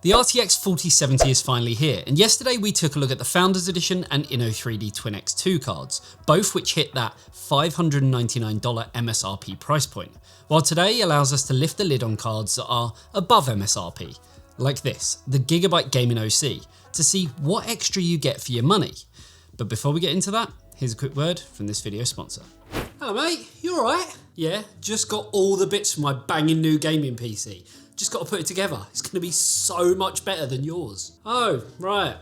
The RTX 4070 is finally here, and yesterday we took a look at the Founders Edition and Inno3D Twin-X2 cards, both which hit that $599 MSRP price point, while today allows us to lift the lid on cards that are above MSRP, like this, the Gigabyte Gaming OC, to see what extra you get for your money. But before we get into that, here's a quick word from this video sponsor. Hello mate, you alright? Yeah, just got all the bits for my banging new gaming PC. Just got to put it together. It's going to be so much better than yours. Oh, right.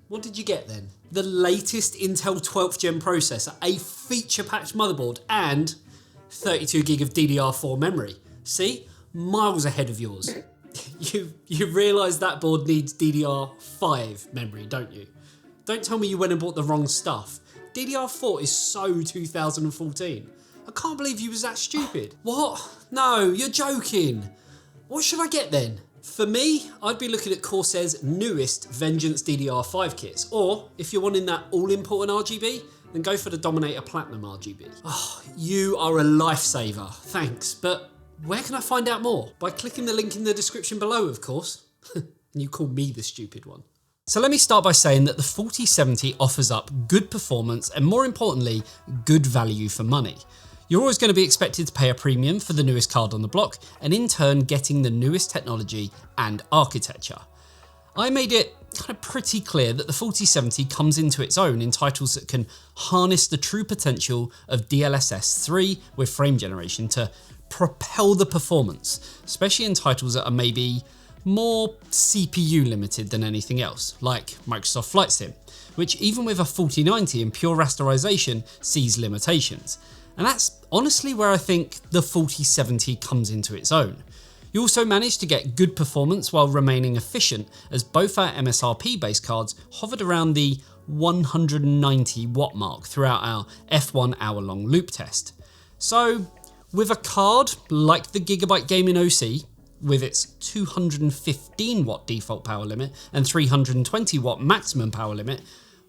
What did you get then? The latest Intel 12th Gen processor, a feature-packed motherboard, and 32 gig of DDR4 memory. See? Miles ahead of yours. You realise that board needs DDR5 memory, don't you? Don't tell me you went and bought the wrong stuff. DDR4 is so 2014. I can't believe you was that stupid. What? No, you're joking. What should I get then? For me, I'd be looking at Corsair's newest Vengeance DDR5 kits, or if you're wanting that all-important RGB, then go for the Dominator Platinum RGB. Oh, you are a lifesaver, thanks, but where can I find out more? By clicking the link in the description below, of course. And you call me the stupid one. So let me start by saying that the 4070 offers up good performance and, more importantly, good value for money. You're always going to be expected to pay a premium for the newest card on the block, and in turn getting the newest technology and architecture. I made it kind of pretty clear that the 4070 comes into its own in titles that can harness the true potential of DLSS 3 with frame generation to propel the performance, especially in titles that are maybe more CPU limited than anything else, like Microsoft Flight Sim, which even with a 4090 and pure rasterization sees limitations. And that's honestly where I think the 4070 comes into its own. You also manage to get good performance while remaining efficient, as both our MSRP based cards hovered around the 190 watt mark throughout our F1 hour-long loop test. So with a card like the Gigabyte Gaming OC, with its 215 watt default power limit and 320 watt maximum power limit,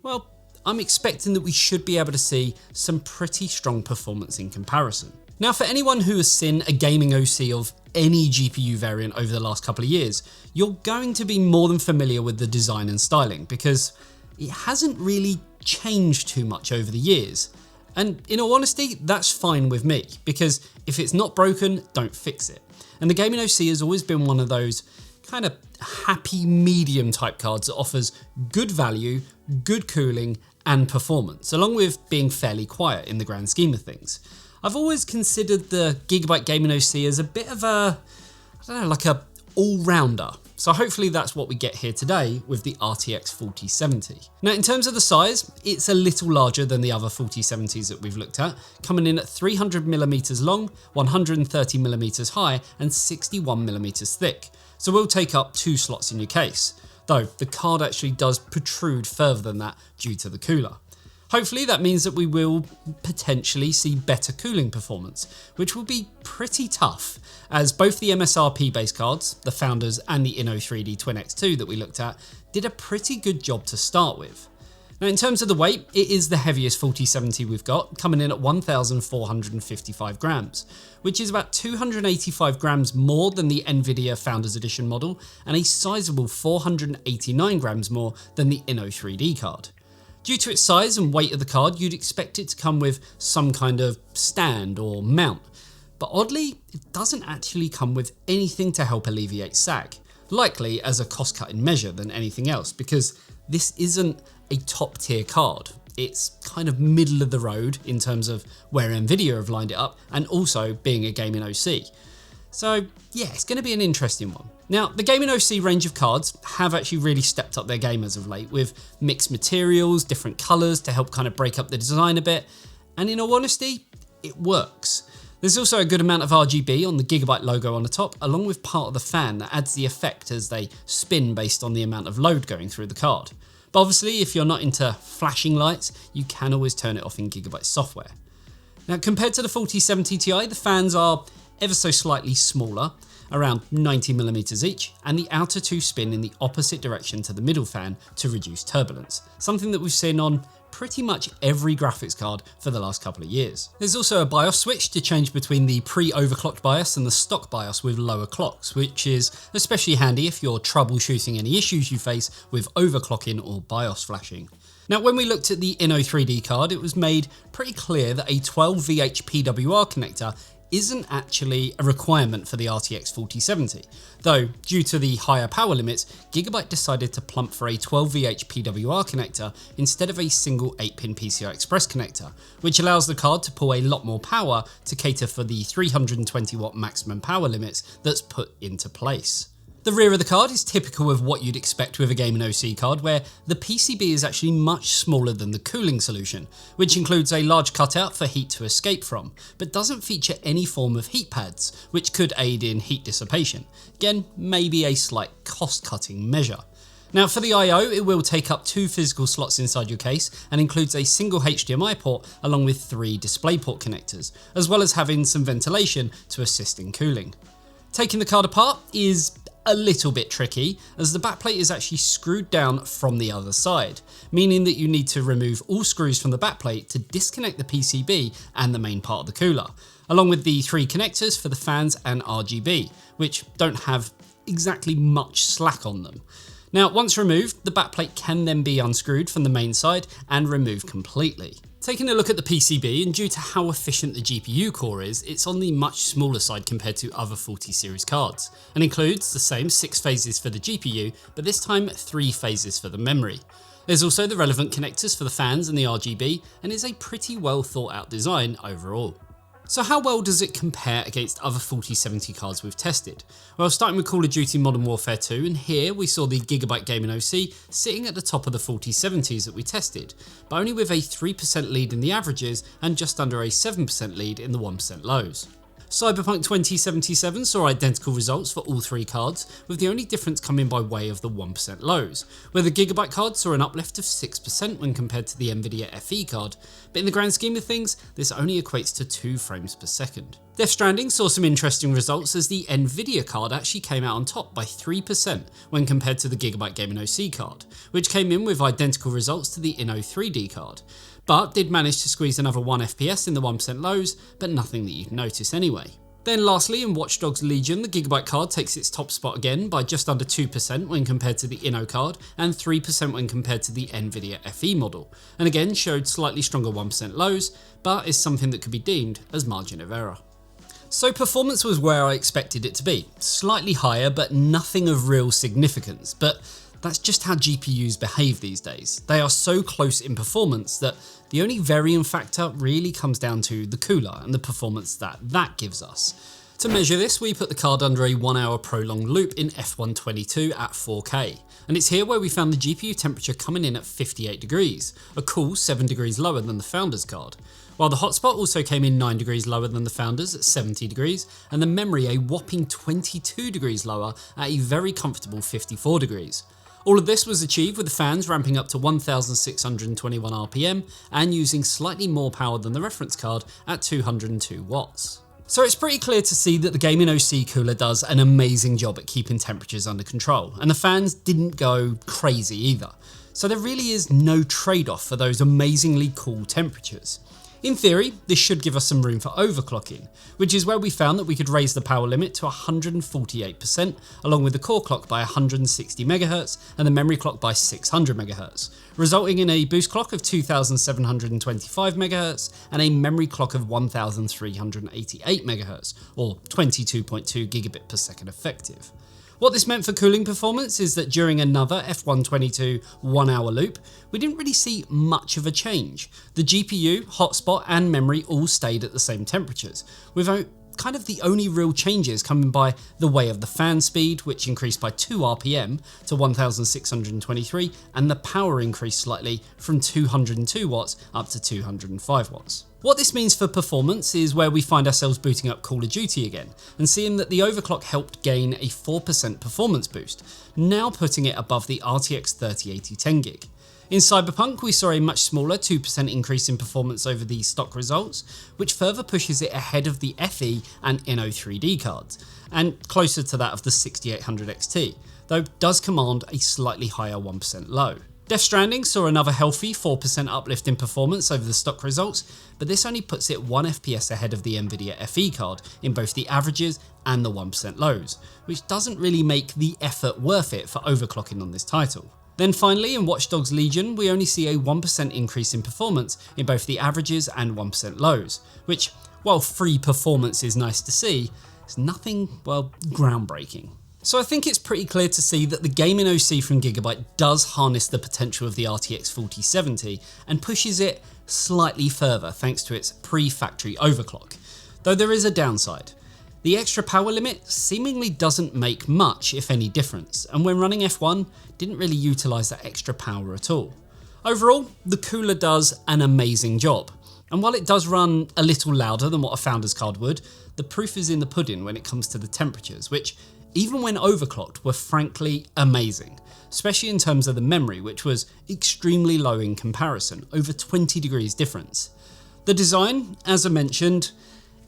well, I'm expecting that we should be able to see some pretty strong performance in comparison. Now, for anyone who has seen a gaming OC of any GPU variant over the last couple of years, you're going to be more than familiar with the design and styling, because it hasn't really changed too much over the years. And in all honesty, that's fine with me, because if it's not broken, don't fix it. And the Gaming OC has always been one of those kind of happy medium type cards that offers good value, good cooling, and performance, along with being fairly quiet in the grand scheme of things. I've always considered the Gigabyte Gaming OC as a bit of a, I don't know, like a all-rounder. So hopefully that's what we get here today with the RTX 4070. Now, in terms of the size, it's a little larger than the other 4070s that we've looked at, coming in at 300mm long, 130mm high, and 61mm thick. So we'll take up 2 slots in your case, though the card actually does protrude further than that due to the cooler. Hopefully that means that we will potentially see better cooling performance, which will be pretty tough, as both the MSRP base cards, the Founders and the Inno3D Twin-X2 that we looked at, did a pretty good job to start with. Now, in terms of the weight, it is the heaviest 4070 we've got, coming in at 1,455 grams, which is about 285 grams more than the Nvidia Founders Edition model, and a sizable 489 grams more than the Inno3D card. Due to its size and weight of the card, you'd expect it to come with some kind of stand or mount, but oddly, it doesn't actually come with anything to help alleviate sag, likely as a cost-cutting measure than anything else, because this isn't a top tier card. It's kind of middle of the road in terms of where Nvidia have lined it up, and also being a gaming OC. So yeah, it's going to be an interesting one. Now, the Gaming OC range of cards have actually really stepped up their game as of late, with mixed materials, different colours to help kind of break up the design a bit, and in all honesty, it works. There's also a good amount of RGB on the Gigabyte logo on the top, along with part of the fan that adds the effect as they spin based on the amount of load going through the card. But obviously, if you're not into flashing lights, you can always turn it off in Gigabyte software. Now, compared to the 4070 Ti, the fans are ever so slightly smaller, around 90mm each, and the outer 2 spin in the opposite direction to the middle fan to reduce turbulence, something that we've seen on pretty much every graphics card for the last couple of years. There's also a BIOS switch to change between the pre-overclocked BIOS and the stock BIOS with lower clocks, which is especially handy if you're troubleshooting any issues you face with overclocking or BIOS flashing. Now, when we looked at the Inno3D card, it was made pretty clear that a 12VH PWR connector isn't actually a requirement for the RTX 4070, though due to the higher power limits, Gigabyte decided to plump for a 12VH PWR connector instead of a single 8-pin PCI Express connector, which allows the card to pull a lot more power to cater for the 320 watt maximum power limits that's put into place. The rear of the card is typical of what you'd expect with a gaming OC card, where the PCB is actually much smaller than the cooling solution, which includes a large cutout for heat to escape from, but doesn't feature any form of heat pads, which could aid in heat dissipation. Again, maybe a slight cost-cutting measure. Now, for the I/O, it will take up 2 physical slots inside your case and includes a single HDMI port along with 3 DisplayPort connectors, as well as having some ventilation to assist in cooling. Taking the card apart is a little bit tricky, as the backplate is actually screwed down from the other side, meaning that you need to remove all screws from the backplate to disconnect the PCB and the main part of the cooler, along with the 3 connectors for the fans and RGB, which don't have exactly much slack on them. Now, once removed, the backplate can then be unscrewed from the main side and removed completely. Taking a look at the PCB, and due to how efficient the GPU core is, it's on the much smaller side compared to other 40 series cards, and includes the same 6 phases for the GPU, but this time 3 phases for the memory. There's also the relevant connectors for the fans and the RGB, and is a pretty well thought out design overall. So how well does it compare against other 4070 cards we've tested? Well, starting with Call of Duty Modern Warfare 2, and here we saw the Gigabyte Gaming OC sitting at the top of the 4070s that we tested, but only with a 3% lead in the averages and just under a 7% lead in the 1% lows. Cyberpunk 2077 saw identical results for all 3 cards, with the only difference coming by way of the 1% lows, where the Gigabyte card saw an uplift of 6% when compared to the Nvidia FE card, but in the grand scheme of things, this only equates to 2 frames per second. Death Stranding saw some interesting results, as the Nvidia card actually came out on top by 3% when compared to the Gigabyte Gaming OC card, which came in with identical results to the Inno3D card, but did manage to squeeze another 1 FPS in the 1% lows, but nothing that you'd notice anyway. Then lastly, in Watch Dogs Legion, the Gigabyte card takes its top spot again by just under 2% when compared to the Inno card, and 3% when compared to the Nvidia FE model, and again showed slightly stronger 1% lows, but is something that could be deemed as margin of error. So performance was where I expected it to be, slightly higher but nothing of real significance, but that's just how GPUs behave these days. They are so close in performance that the only varying factor really comes down to the cooler and the performance that gives us. To measure this, we put the card under a 1-hour prolonged loop in F122 at 4K, and it's here where we found the GPU temperature coming in at 58 degrees, a cool 7 degrees lower than the Founders card, while the hotspot also came in 9 degrees lower than the Founders at 70 degrees, and the memory a whopping 22 degrees lower at a very comfortable 54 degrees. All of this was achieved with the fans ramping up to 1621 RPM and using slightly more power than the reference card at 202 watts. So it's pretty clear to see that the Gaming OC cooler does an amazing job at keeping temperatures under control, and the fans didn't go crazy either. So there really is no trade-off for those amazingly cool temperatures. In theory, this should give us some room for overclocking, which is where we found that we could raise the power limit to 148%, along with the core clock by 160 MHz and the memory clock by 600 MHz, resulting in a boost clock of 2725 MHz and a memory clock of 1388 MHz, or 22.2 gigabit per second effective. What this meant for cooling performance is that during another F122 1-hour loop, we didn't really see much of a change. The GPU, hotspot and memory all stayed at the same temperatures, with kind of the only real changes coming by the way of the fan speed, which increased by 2 RPM to 1623, and the power increased slightly from 202 watts up to 205 watts. What this means for performance is where we find ourselves booting up Call of Duty again, and seeing that the overclock helped gain a 4% performance boost, now putting it above the RTX 3080 10GB. In Cyberpunk, we saw a much smaller 2% increase in performance over the stock results, which further pushes it ahead of the FE and Inno3D cards, and closer to that of the 6800 XT, though does command a slightly higher 1% low. Death Stranding saw another healthy 4% uplift in performance over the stock results, but this only puts it 1 FPS ahead of the Nvidia FE card in both the averages and the 1% lows, which doesn't really make the effort worth it for overclocking on this title. Then finally, in Watch Dogs Legion, we only see a 1% increase in performance in both the averages and 1% lows, which, while free performance is nice to see, is nothing, well, groundbreaking. So I think it's pretty clear to see that the gaming OC from Gigabyte does harness the potential of the RTX 4070 and pushes it slightly further thanks to its pre-factory overclock. Though there is a downside. The extra power limit seemingly doesn't make much, if any, difference, and when running F1, didn't really utilise that extra power at all. Overall, the cooler does an amazing job. And while it does run a little louder than what a Founders card would, the proof is in the pudding when it comes to the temperatures, which, even when overclocked, were frankly amazing, especially in terms of the memory, which was extremely low in comparison, over 20 degrees difference. The design, as I mentioned,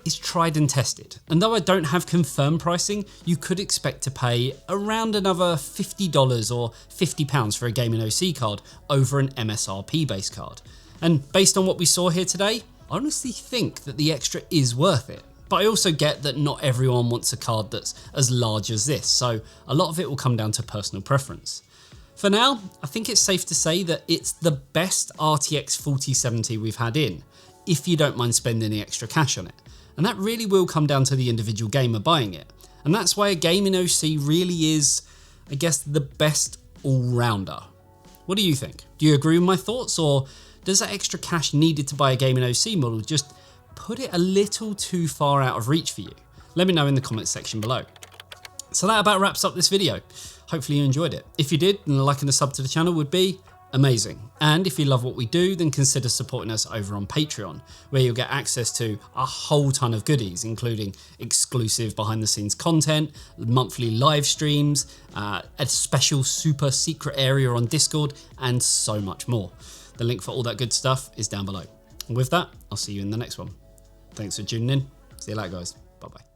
is tried and tested, and though I don't have confirmed pricing, you could expect to pay around another $50 or £50 for a gaming OC card over an MSRP based card. And based on what we saw here today, I honestly think that the extra is worth it. But I also get that not everyone wants a card that's as large as this, so a lot of it will come down to personal preference. For now, I think it's safe to say that it's the best RTX 4070 we've had in, if you don't mind spending the extra cash on it. And that really will come down to the individual gamer buying it. And that's why a gaming OC really is, I guess, the best all-rounder. What do you think? Do you agree with my thoughts, or does that extra cash needed to buy a gaming OC model just put it a little too far out of reach for you? Let me know in the comments section below. So that about wraps up this video. Hopefully you enjoyed it. If you did, then a like and a sub to the channel would be amazing. And if you love what we do, then consider supporting us over on Patreon, where you'll get access to a whole ton of goodies, including exclusive behind the scenes content, monthly live streams, a special super secret area on Discord, and so much more. The link for all that good stuff is down below. And with that, I'll see you in the next one. Thanks for tuning in. See you later, guys. Bye-bye.